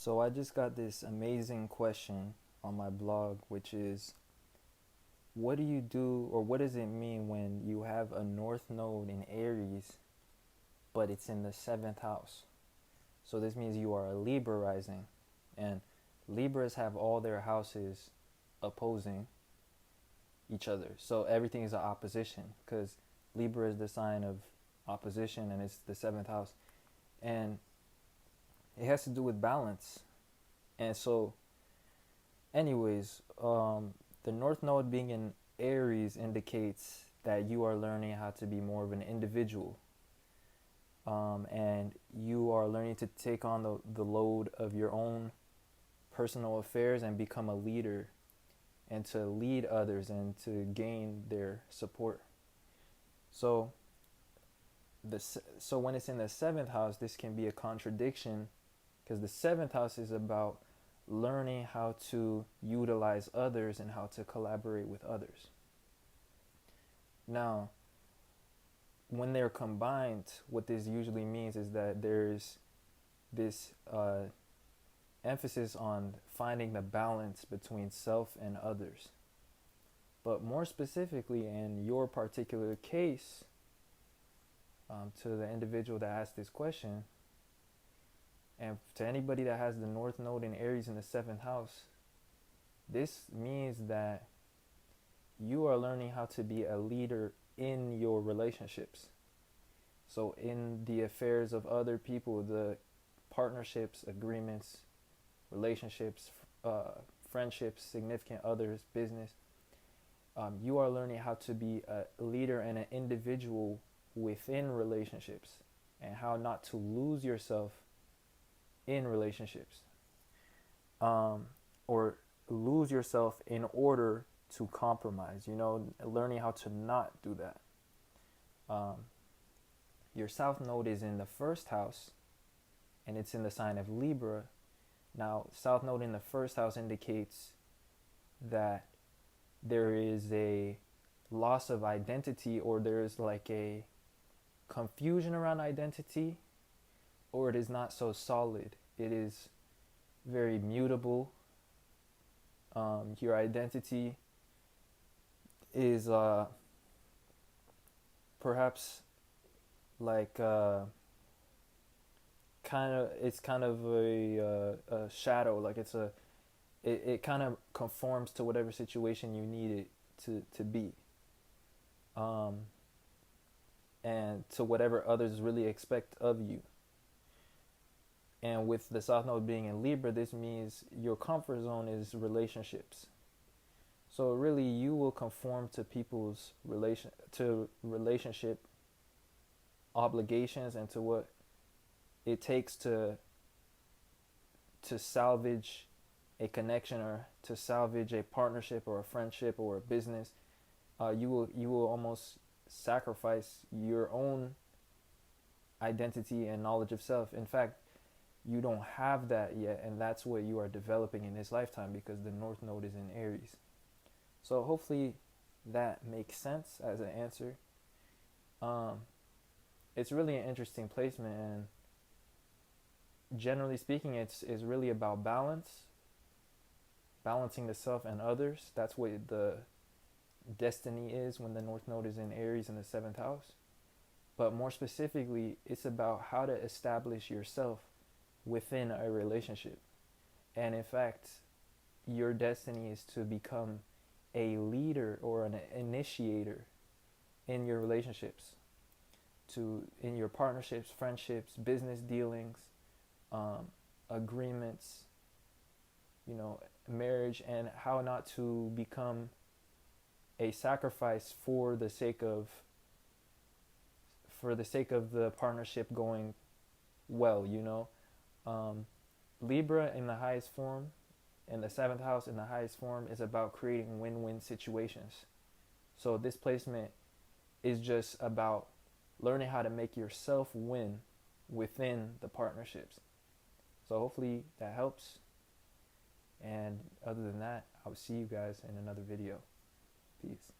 So I just got this amazing question on my blog, which is, what do you do, or what does it mean when you have a north node in Aries, but it's in the seventh house? So this means you are a Libra rising, and Libras have all their houses opposing each other. So everything is an opposition, because Libra is the sign of opposition, and it's the seventh house, and it has to do with balance. And so, anyways, the North Node being in Aries indicates that you are learning how to be more of an individual. And you are learning to take on the load of your own personal affairs and become a leader and to lead others and to gain their support. So, so when it's in the seventh house, this can be a contradiction, because the seventh house is about learning how to utilize others and how to collaborate with others. Now, when they're combined, what this usually means is that there's this emphasis on finding the balance between self and others. But more specifically, in your particular case, to the individual that asked this question, and to anybody that has the North Node in Aries in the seventh house, this means that you are learning how to be a leader in your relationships. So in the affairs of other people, the partnerships, agreements, relationships, friendships, significant others, business, you are learning how to be a leader and an individual within relationships, and how not to lose yourself in relationships, or lose yourself in order to compromise, learning how to not do that. Your South Node is in the first house, and it's in the sign of Libra. Now, South Node in the first house indicates that there is a loss of identity, or there's like a confusion around identity, or it is not so solid. It is very mutable. Your identity is perhaps like it's kind of a shadow. Like it kind of conforms to whatever situation you need it to be, and to whatever others really expect of you. And with the South Node being in Libra, this means your comfort zone is relationships. So really, you will conform to people's relationship obligations and to what it takes to salvage a connection, or to salvage a partnership or a friendship or a business. You will almost sacrifice your own identity and knowledge of self. In fact, you don't have that yet, and that's what you are developing in this lifetime, because the North Node is in Aries. So hopefully that makes sense as an answer. It's really an interesting placement, and generally speaking, it's really about balancing the self and others. That's what the destiny is when the North Node is in Aries in the seventh house. But more specifically, it's about how to establish yourself within a relationship. And in fact, your destiny is to become a leader or an initiator in your relationships, in your partnerships, friendships, business dealings, agreements, marriage, and how not to become a sacrifice for the sake of the partnership going well. Libra in the highest form, in the seventh house in the highest form, is about creating win-win situations. So this placement is just about learning how to make yourself win within the partnerships. So hopefully that helps. And other than that, I'll see you guys in another video. Peace.